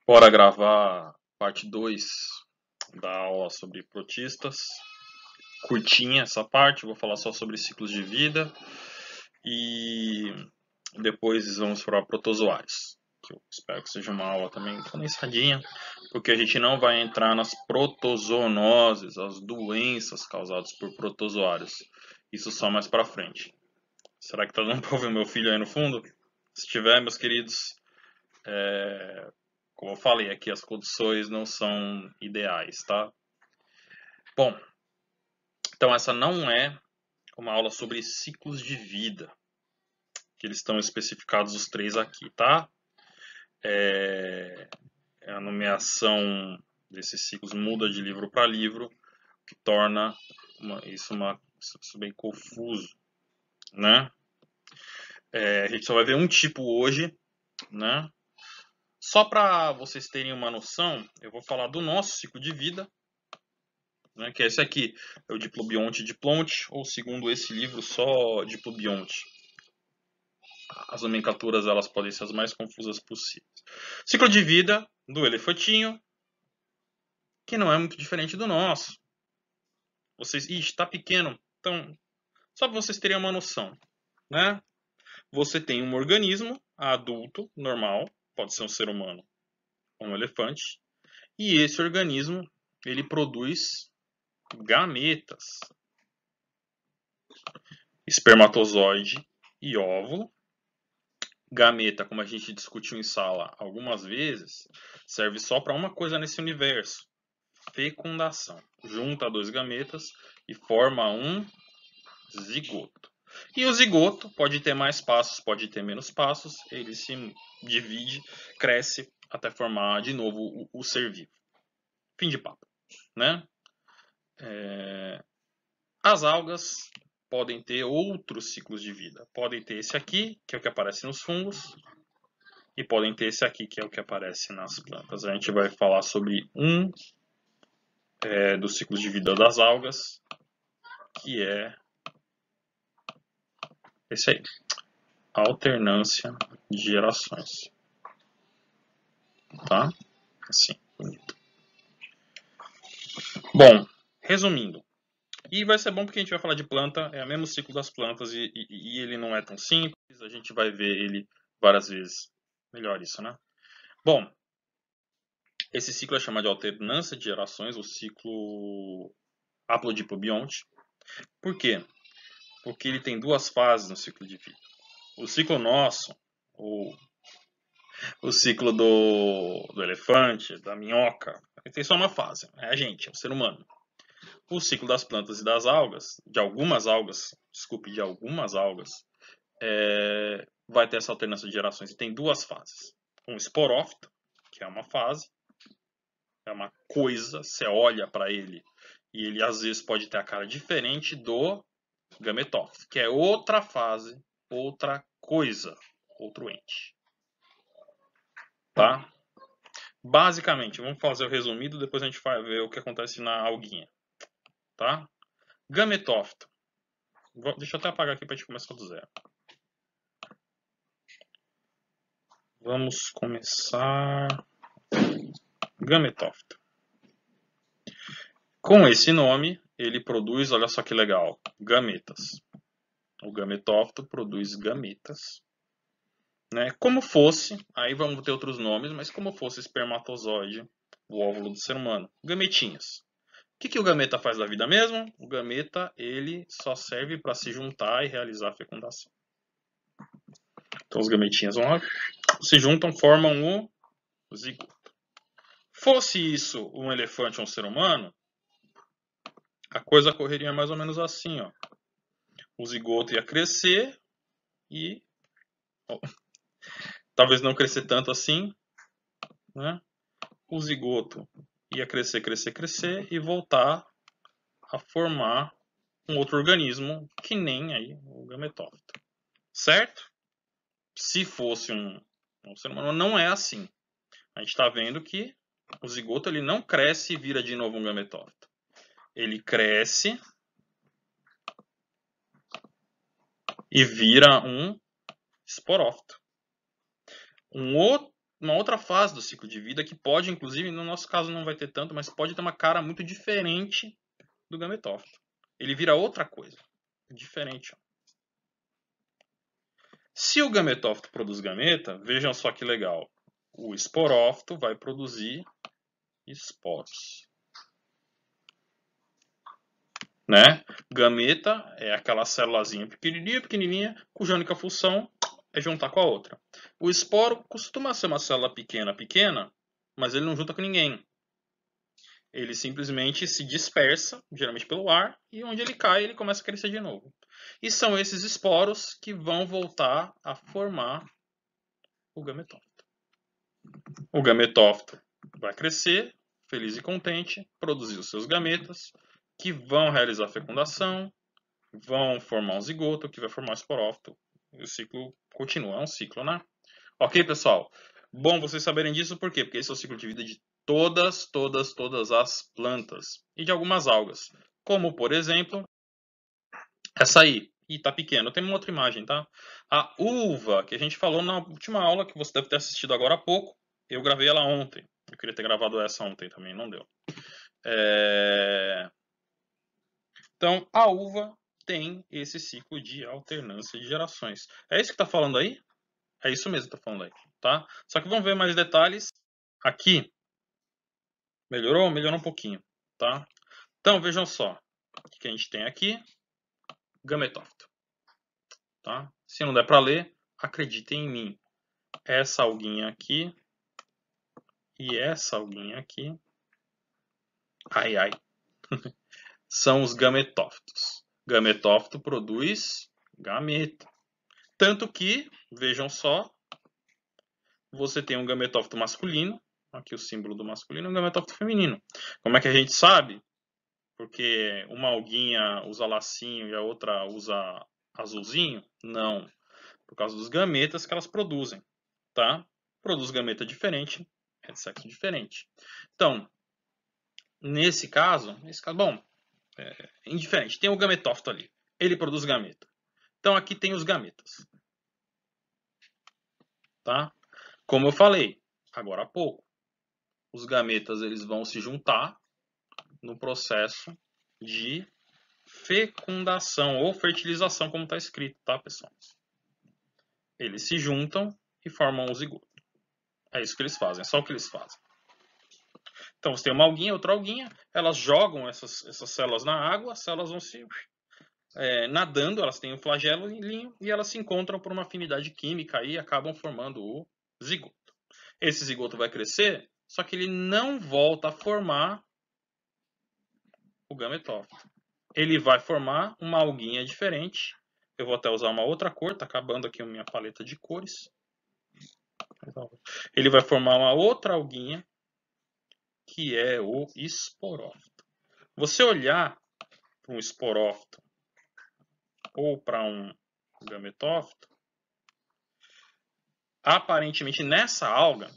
Bora gravar parte 2 da aula sobre protistas. Curtinha essa parte, vou falar só sobre ciclos de vida e depois vamos para protozoários. Que eu espero que seja uma aula também condensadinha, porque a gente não vai entrar nas protozoonoses, as doenças causadas por protozoários. Isso só mais para frente. Será que tá dando para ouvir meu filho aí no fundo? Se tiver, meus queridos, como eu falei aqui, as condições não são ideais, tá? Bom, então essa não é uma aula sobre ciclos de vida, que eles estão especificados os três aqui, tá? A nomeação desses ciclos muda de livro para livro, o que torna isso bem confuso, né? A gente só vai ver um tipo hoje, né? Só para vocês terem uma noção, eu vou falar do nosso ciclo de vida, né, que é esse aqui, é o Diplobionte Diplonte, ou segundo esse livro, só Diplobionte. As nomenclaturas elas podem ser as mais confusas possíveis. Ciclo de vida do elefantinho, que não é muito diferente do nosso. Vocês, está pequeno, então, só para vocês terem uma noção, né? Você tem um organismo adulto, normal, pode ser um ser humano ou um elefante, e esse organismo ele produz gametas, espermatozoide e óvulo. Gameta, como a gente discutiu em sala algumas vezes, serve só para uma coisa nesse universo: fecundação. Junta dois gametas e forma um zigoto. E o zigoto pode ter mais passos, pode ter menos passos, ele se divide, cresce até formar de novo o ser vivo. Fim de papo, né? As algas podem ter outros ciclos de vida. Podem ter esse aqui, que é o que aparece nos fungos, e podem ter esse aqui, que é o que aparece nas plantas. A gente vai falar sobre um dos ciclos de vida das algas, que é esse aí, alternância de gerações. Tá? Assim, bonito. Bom, resumindo, e vai ser bom porque a gente vai falar de planta, é o mesmo ciclo das plantas e ele não é tão simples, a gente vai ver ele várias vezes. Melhor isso, né? Bom, esse ciclo é chamado de alternância de gerações, o ciclo haplodipobionte. Por quê? Porque ele tem duas fases no ciclo de vida. O ciclo nosso, o ciclo do elefante, da minhoca, ele tem só uma fase, é a gente, é o ser humano. O ciclo das plantas e das algas, de algumas algas, vai ter essa alternância de gerações e tem duas fases. Um esporófito, que é uma fase, é uma coisa, você olha para ele e ele às vezes pode ter a cara diferente do gametófito, que é outra fase, outra coisa, outro ente. Tá? Basicamente, vamos fazer o resumido, depois a gente vai ver o que acontece na alguinha. Tá? Gametófito. Deixa eu até apagar aqui para a gente começar do zero. Vamos começar. Gametófito. Com esse nome, ele produz, olha só que legal, gametas. O gametófito produz gametas. Né? Como fosse, aí vamos ter outros nomes, mas como fosse espermatozoide, o óvulo do ser humano. Gametinhas. O que o gameta faz da vida mesmo? O gameta ele só serve para se juntar e realizar a fecundação. Então os gametinhas vão lá, se juntam, formam o zigoto. Fosse isso um elefante ou um ser humano, a coisa correria mais ou menos assim, ó. O zigoto ia crescer e talvez não crescer tanto assim, né? O zigoto ia crescer, crescer, crescer e voltar a formar um outro organismo que nem aí o gametófito. Certo? Se fosse um ser humano, não é assim. A gente está vendo que o zigoto ele não cresce e vira de novo um gametófito. Ele cresce e vira um esporófito. uma outra fase do ciclo de vida que pode, inclusive, no nosso caso não vai ter tanto, mas pode ter uma cara muito diferente do gametófito. Ele vira outra coisa, diferente. Se o gametófito produz gameta, vejam só que legal. O esporófito vai produzir esporos. Né? Gameta é aquela célulazinha pequenininha, cuja única função é juntar com a outra. O esporo costuma ser uma célula pequena, mas ele não junta com ninguém. Ele simplesmente se dispersa, geralmente pelo ar, e onde ele cai, ele começa a crescer de novo. E são esses esporos que vão voltar a formar o gametófito. O gametófito vai crescer, feliz e contente, produzir os seus gametas, que vão realizar a fecundação, vão formar um zigoto, que vai formar o esporófito. E o ciclo continua, é um ciclo, né? Ok, pessoal? Bom vocês saberem disso, por quê? Porque esse é o ciclo de vida de todas as plantas e de algumas algas. Como, por exemplo, essa aí. Ih, tá pequeno. Tem uma outra imagem, tá? A uva, que a gente falou na última aula, que você deve ter assistido agora há pouco. Eu gravei ela ontem. Eu queria ter gravado essa ontem também, não deu. Então, a uva tem esse ciclo de alternância de gerações. É isso que está falando aí? É isso mesmo que está falando aí, tá? Só que vamos ver mais detalhes aqui. Melhorou? Melhorou um pouquinho, tá? Então, vejam só. O que a gente tem aqui? Gametófito. Tá? Se não der para ler, acreditem em mim. Essa alguinha aqui e essa alguinha aqui. Ai, ai. São os gametófitos. Gametófito produz gameta. Tanto que, vejam só, você tem um gametófito masculino, aqui o símbolo do masculino, e um gametófito feminino. Como é que a gente sabe? Porque uma alguinha usa lacinho e a outra usa azulzinho? Não. Por causa dos gametas que elas produzem, tá? Produz gameta diferente, é de sexo diferente. Então, nesse caso, bom, indiferente, tem o gametófito ali. Ele produz gameta. Então aqui tem os gametas. Tá? Como eu falei agora há pouco, os gametas eles vão se juntar no processo de fecundação ou fertilização, como está escrito, tá, pessoal? Eles se juntam e formam o zigoto. É isso que eles fazem, é só o que eles fazem. Então você tem uma alguinha, outra alguinha, elas jogam essas células na água, as células vão se nadando, elas têm o flagelo e elas se encontram por uma afinidade química e acabam formando o zigoto. Esse zigoto vai crescer, só que ele não volta a formar o gametófito. Ele vai formar uma alguinha diferente. Eu vou até usar uma outra cor, tá acabando aqui a minha paleta de cores. Ele vai formar uma outra alguinha, que é o esporófito. Você olhar para um esporófito ou para um gametófito, aparentemente nessa alga,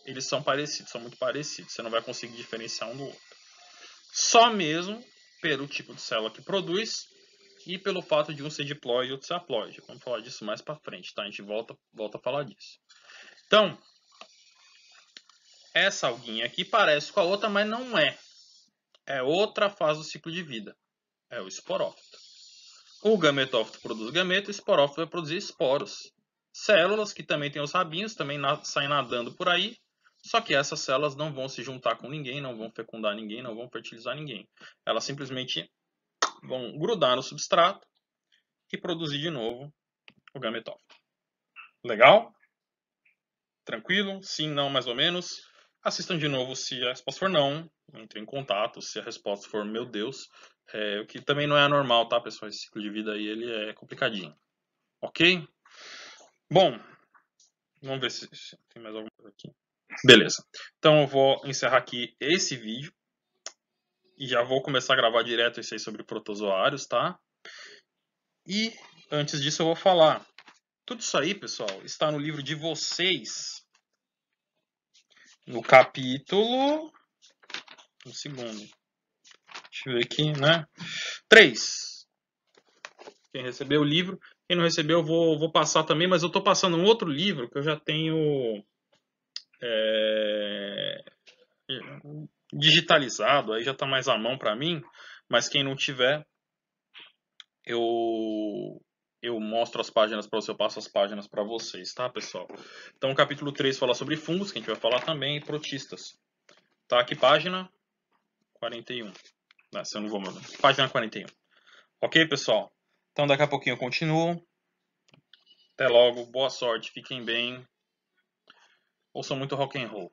eles são parecidos, são muito parecidos. Você não vai conseguir diferenciar um do outro. Só mesmo pelo tipo de célula que produz e pelo fato de um ser diploide e outro ser haploide. Vamos falar disso mais para frente, tá? A gente volta a falar disso. Então, essa alguinha aqui parece com a outra, mas não é. É outra fase do ciclo de vida. É o esporófito. O gametófito produz gameta, o esporófito vai produzir esporos. Células que também têm os rabinhos, também saem nadando por aí. Só que essas células não vão se juntar com ninguém, não vão fecundar ninguém, não vão fertilizar ninguém. Elas simplesmente vão grudar no substrato e produzir de novo o gametófito. Legal? Tranquilo? Sim, não, mais ou menos. Assistam de novo se a resposta for não. Entre em contato. Se a resposta for meu Deus. O que também não é anormal, tá, pessoal? Esse ciclo de vida aí ele é complicadinho. Ok? Bom, vamos ver se tem mais alguma coisa aqui. Beleza. Então eu vou encerrar aqui esse vídeo. E já vou começar a gravar direto esse aí sobre protozoários, tá? E antes disso eu vou falar. Tudo isso aí, pessoal, está no livro de vocês. No capítulo... No segundo. Deixa eu ver aqui, né? 3. Quem recebeu o livro, Quem não recebeu, eu vou passar também, mas eu estou passando um outro livro que eu já tenho digitalizado, aí já está mais à mão para mim, mas quem não tiver, eu mostro as páginas para você, eu passo as páginas para vocês, tá, pessoal? Então, o capítulo 3 fala sobre fungos, que a gente vai falar também, e protistas. Tá aqui, página 41. Não, se eu não vou, página 41. Ok, pessoal? Então, daqui a pouquinho eu continuo. Até logo, boa sorte, fiquem bem. Ouçam muito rock and roll.